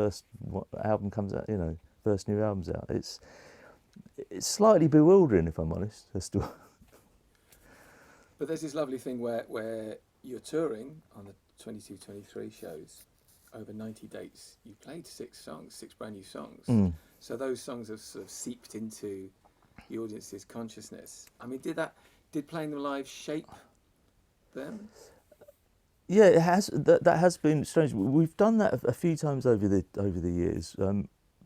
first album comes out, first new album's out. It's slightly bewildering, if I'm honest, as to But there's this lovely thing where you're touring on the 22, 23 shows over 90 dates. You played 6 brand new songs. Mm. So those songs have sort of seeped into the audience's consciousness. I mean, did playing them live shape them? Yeah, it has. That has been strange. We've done that a few times over the years,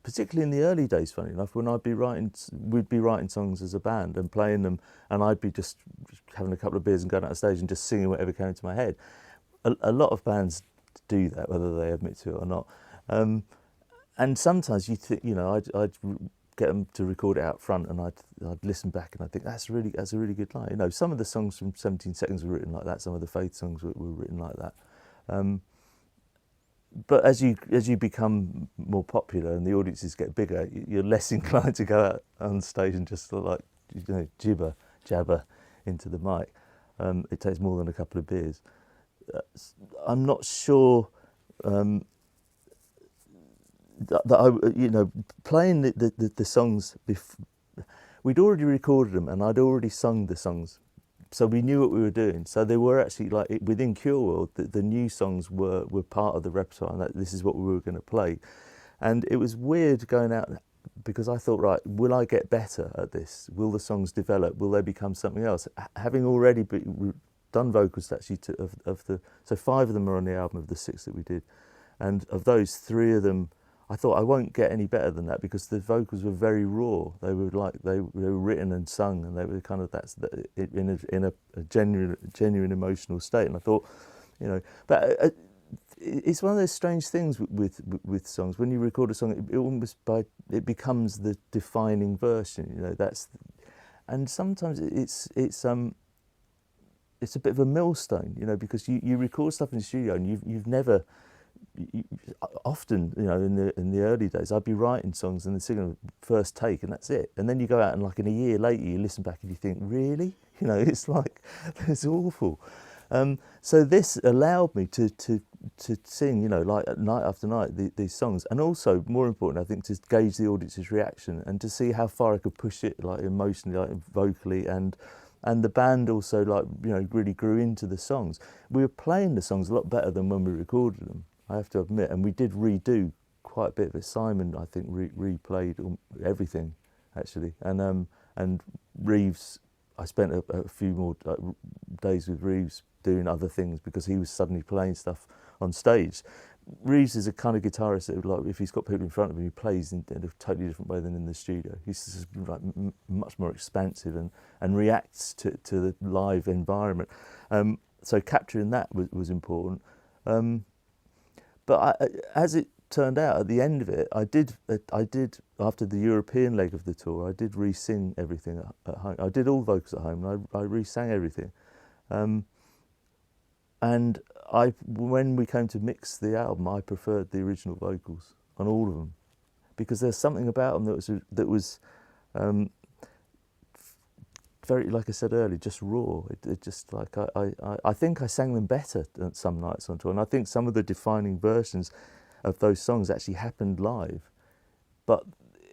particularly in the early days. Funny enough, when we'd be writing songs as a band and playing them, and I'd be just having a couple of beers and going out on stage and just singing whatever came into my head. A lot of bands do that, whether they admit to it or not. And sometimes I'd get them to record it out front, and I'd listen back and I think that's a really good line. Some of the songs from 17 Seconds were written like that. Some of the Faith songs were written like that. But as you become more popular and the audiences get bigger, you're less inclined to go out on stage and just like jabber into the mic. It takes more than a couple of beers. I'm not sure. That playing the songs, we'd already recorded them and I'd already sung the songs, so we knew what we were doing. So they were actually like within Cure World, the new songs were part of the repertoire, and that this is what we were going to play. And it was weird going out because I thought, right, will I get better at this? Will the songs develop? Will they become something else? Having already done vocals actually so 5 of them are on the album of the 6 that we did, and of those 3 of them, I thought I won't get any better than that because the vocals were very raw. They were written and sung, and they were kind of in a genuine emotional state. And I thought, but it's one of those strange things with songs. When you record a song, it becomes the defining version. And sometimes it's a bit of a millstone, because you record stuff in the studio and you've never. Often, in the early days, I'd be writing songs and then singing them first take, and that's it. And then you go out and like in a year later, you listen back and you think, really? It's like it's awful. So this allowed me to sing, like night after night these songs, and also more important, I think, to gauge the audience's reaction and to see how far I could push it, like emotionally, like vocally, and the band also really grew into the songs. We were playing the songs a lot better than when we recorded them, I have to admit, and we did redo quite a bit of it. Simon, I think, replayed everything, actually, and Reeves, I spent a few more days with Reeves doing other things because he was suddenly playing stuff on stage. Reeves is a kind of guitarist that, like, if he's got people in front of him, he plays in a totally different way than in the studio. He's just like much more expansive and reacts to the live environment. So capturing that was important. But as it turned out, at the end of it, I did after the European leg of the tour, I did re-sing everything at home. I did all vocals at home, and I re-sang everything. And when we came to mix the album, I preferred the original vocals on all of them, because there's something about them that was very, like I said earlier, just raw. It just like I think I sang them better than some nights on tour, and I think some of the defining versions of those songs actually happened live, but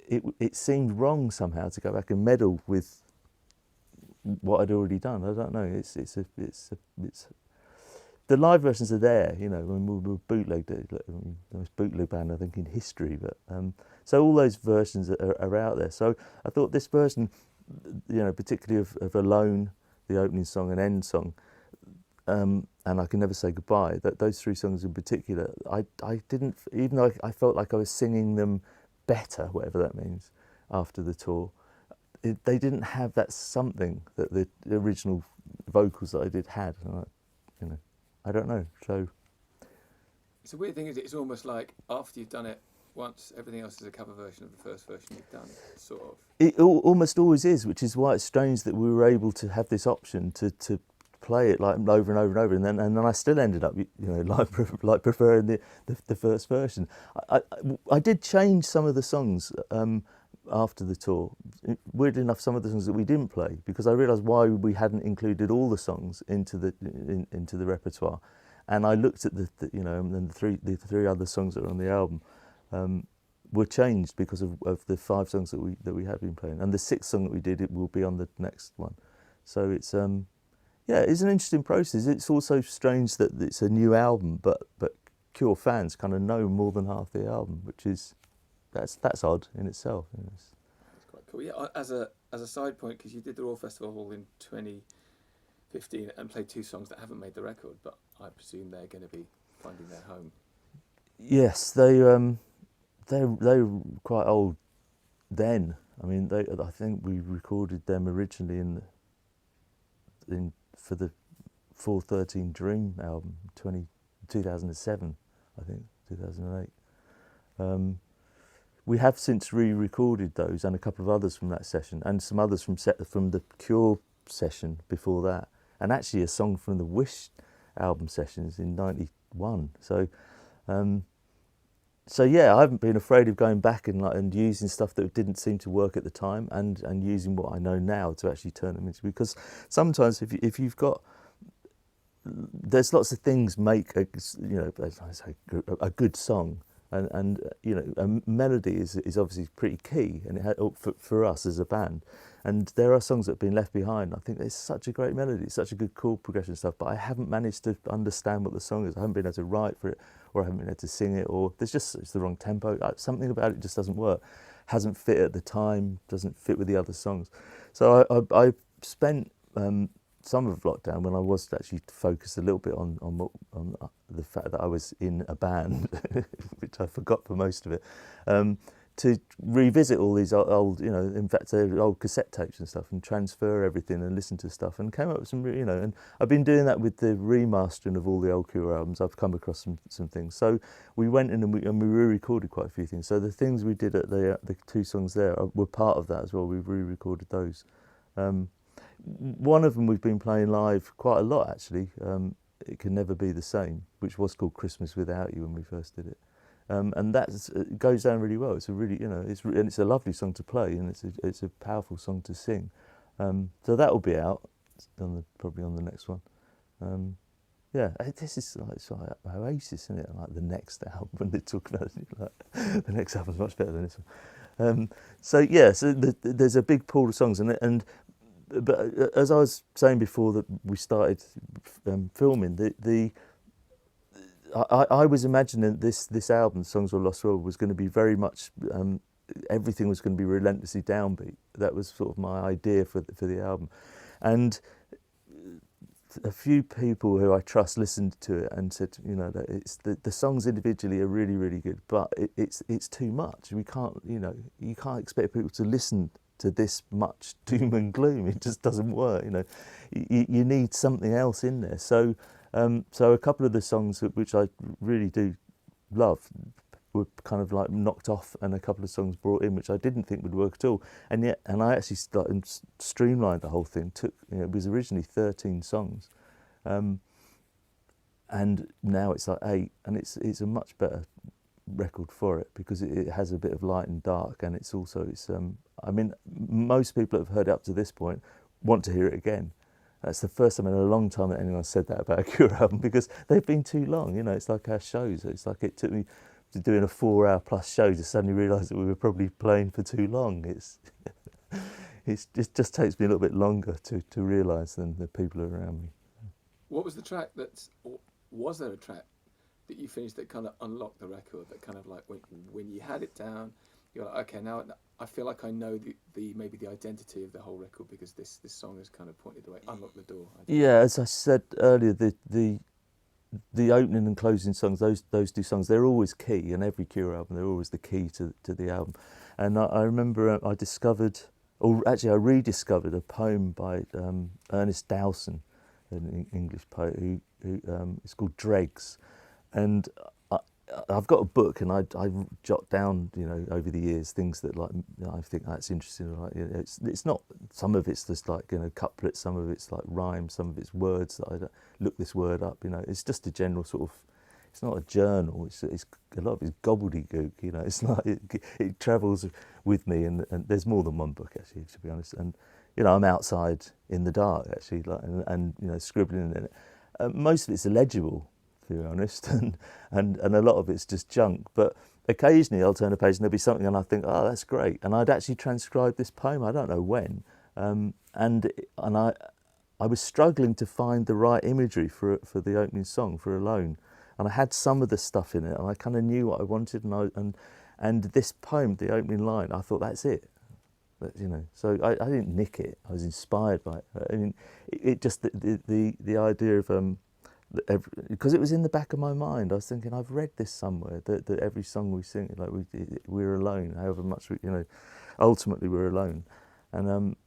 it seemed wrong somehow to go back and meddle with what I'd already done. I don't know. It's the live versions are there, when we were bootlegged, the most bootleg band I think in history. But so all those versions are out there. So I thought this version, particularly of Alone, the opening song and end song, and I Can Never Say Goodbye, that those 3 songs in particular, I didn't, even though I felt like I was singing them better, whatever that means, after the tour, they didn't have that something that the original vocals that I did had. I don't know. So It's a weird thing, is it? It's almost like after you've done it once, everything else is a cover version of the first version you've done, sort of. It almost always is, which is why it's strange that we were able to have this option to play it like over and over and over, and then I still ended up like preferring the first version. I did change some of the songs after the tour. Weirdly enough, some of the songs that we didn't play, because I realised why we hadn't included all the songs into the repertoire, and I looked at the 3 other songs that are on the album, were changed because of the 5 songs that we had been playing, and the 6th song that we did, it will be on the next one. So it's yeah, it's an interesting process. It's also strange that it's a new album, but Cure fans kind of know more than half the album, which is that's odd in itself. You know. That's quite cool. Yeah, as a side point, because you did the Royal Festival Hall in 2015 and played 2 songs that haven't made the record, but I presume they're going to be finding their home. Yes, they're quite old then. I mean, I think we recorded them originally for the 413 Dream album, 2007, I think, 2008. We have since re-recorded those and a couple of others from that session, and some others from the Cure session before that, and actually a song from the Wish album sessions in '91. So yeah, I haven't been afraid of going back and using stuff that didn't seem to work at the time, and using what I know now to actually turn them into. Because sometimes if you've got, there's lots of things make a good song, and you know, a melody is obviously pretty key, and it had, for us as a band. And there are songs that have been left behind. I think there's such a great melody, such a good chord progression and stuff, but I haven't managed to understand what the song is. I haven't been able to write for it, or I haven't been able to sing it, or it's the wrong tempo. Something about it just doesn't work. Hasn't fit at the time, doesn't fit with the other songs. So I spent some of lockdown, when I was actually focused a little bit on the fact that I was in a band, which I forgot for most of it, to revisit all these old, you know, in fact, old cassette tapes and stuff, and transfer everything and listen to stuff, and came up with some, you know, and I've been doing that with the remastering of all the old Cure albums. I've come across some things. So we went in and we re-recorded quite a few things. So the things we did at the 2 songs there were part of that as well. We've re-recorded those. One of them we've been playing live quite a lot, actually. It Can Never Be the Same, which was called Christmas Without You when we first did it. And that goes down really well. It's a really, you know, it's a lovely song to play, and it's a powerful song to sing. So that will be out probably on the next one. Yeah, this is it's like Oasis, isn't it? Like the next album, when they talk about it, like the next album's much better than this one. So yeah, so there's a big pool of songs, but as I was saying before that we started filming, I was imagining this album, Songs of a Lost World, was going to be very much, everything was going to be relentlessly downbeat. That was sort of my idea for the album. And a few people who I trust listened to it and said, you know, that it's the songs individually are really, really good, but it's too much. We can't, you know, you can't expect people to listen to this much doom and gloom. It just doesn't work, you know. You need something else in there. So a couple of the songs which I really do love were kind of like knocked off, and a couple of songs brought in which I didn't think would work at all. And I actually started streamlined the whole thing. It was originally 13 songs, and now it's like 8, and it's a much better record for it, because it has a bit of light and dark, and it's I mean, most people that have heard it up to this point want to hear it again. That's the first time in a long time that anyone said that about a Cure album, because they've been too long. You know, it's like our shows. It's like it took me to doing a 4-hour plus show to suddenly realise that we were probably playing for too long. It just takes me a little bit longer to realise than the people around me. What was the track was there a track that you finished that kind of unlocked the record, that kind of like when you had it down, you're like, okay, now I feel like I know maybe the identity of the whole record, because this song has kind of pointed the way, unlocked the door. Yeah, as I said earlier, the opening and closing songs, those 2 songs, they're always key, and every Cure album, they're always the key to the album. And I remember I rediscovered a poem by Ernest Dowson, an English poet, who it's called Dregs. And I've got a book, and I jot down, you know, over the years things that, like, you know, I think that's interesting. Like, you know, it's not, some of it's just like, you know, couplets, some of it's like rhymes, some of it's words that I don't look this word up. You know, it's just a general sort of. It's not a journal. It's a lot of it's gobbledygook. You know, it's like it travels with me, and there's more than one book, actually, to be honest. And you know, I'm outside in the dark, actually, like, and you know, scribbling in it. Most of it's illegible to be honest, and a lot of it's just junk. But occasionally I'll turn a page and there'll be something and I think, oh, that's great. And I'd actually transcribed this poem, I don't know when, and I was struggling to find the right imagery for the opening song, for Alone. And I had some of the stuff in it, and I kind of knew what I wanted, and this poem, the opening line, I thought, that's it. You know, so I didn't nick it. I was inspired by it. I mean, it just the idea of because it was in the back of my mind. I was thinking, I've read this somewhere that every song we sing, like we're alone, however much we, you know, ultimately we're alone. And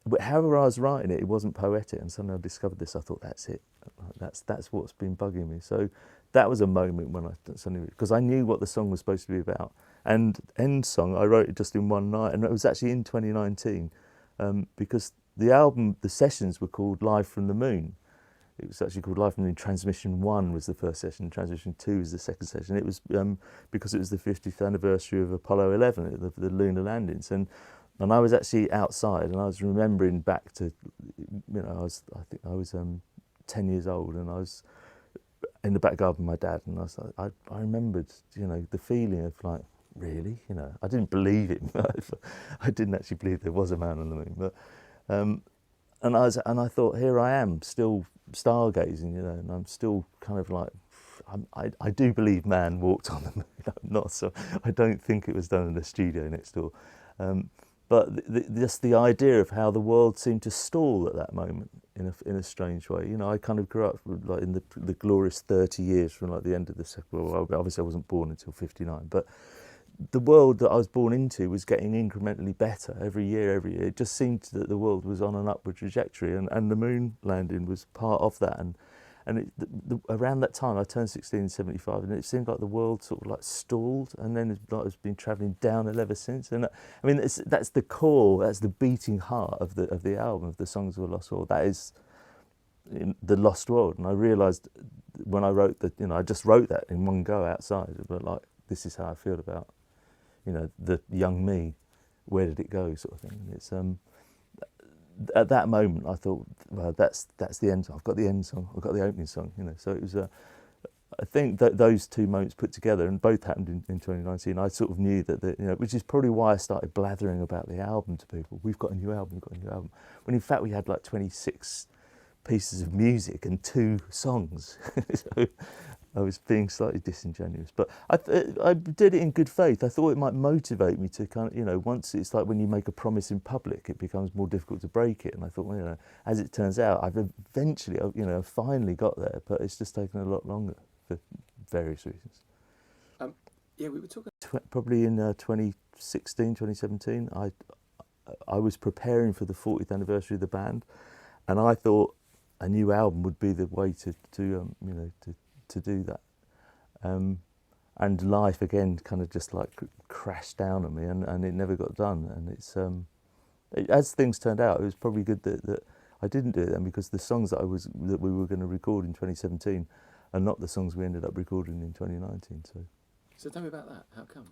but however I was writing it, it wasn't poetic. And suddenly I discovered this. I thought, that's it. That's what's been bugging me. So that was a moment when I suddenly, because I knew what the song was supposed to be about. And End Song, I wrote it just in one night, and it was actually in 2019, because the album, the sessions were called Live from the Moon. It was actually called Live from the Moon. Transmission 1 was the first session, Transmission 2 was the second session. It was because it was the 50th anniversary of Apollo 11, the lunar landings. And I was actually outside, and I was remembering back to, you know, I think I was 10 years old, and I was in the back garden with my dad, and I was like, I remembered, you know, the feeling of like, really, you know, I didn't believe it. I didn't actually believe there was a man on the moon, but and I thought, here I am, still stargazing, you know, and I'm still kind of like, I do believe man walked on the moon. I'm not, so I don't think it was done in the studio next door. But just the idea of how the world seemed to stall at that moment in a strange way. You know, I kind of grew up like in the glorious 30 years from like the end of the Second World War. Obviously, I wasn't born until 59, but the world that I was born into was getting incrementally better every year. It just seemed that the world was on an upward trajectory, and the moon landing was part of that. And around that time, I turned 16 in 75, and it seemed like the world sort of like stalled, and then it's been travelling downhill ever since. And I mean, that's the core, that's the beating heart of the album, of the Songs of a Lost World. That is the Lost World. And I realised when I wrote that, you know, I just wrote that in one go outside, but like, this is how I feel about, you know, the young me. Where did it go, sort of thing. And it's at that moment, I thought, well, that's the end song. I've got the end song. I've got the opening song. You know, so it was. I think that those two moments put together, and both happened in 2019. I sort of knew that, you know, which is probably why I started blathering about the album to people. We've got a new album. We've got a new album. When in fact we had like 26 pieces of music and 2 songs. So I was being slightly disingenuous, but I did it in good faith. I thought it might motivate me to kind of, you know, once it's like when you make a promise in public, it becomes more difficult to break it. And I thought, well, you know, as it turns out, I've eventually, you know, finally got there, but it's just taken a lot longer for various reasons. Yeah, we were talking. Probably in 2016, 2017, I was preparing for the 40th anniversary of the band, and I thought a new album would be the way to you know, to do that. And life again kind of just like crashed down on me, and it never got done. And it's as things turned out, it was probably good that I didn't do it then, because the songs that we were going to record in 2017 are not the songs we ended up recording in 2019. So So tell me about that. How come?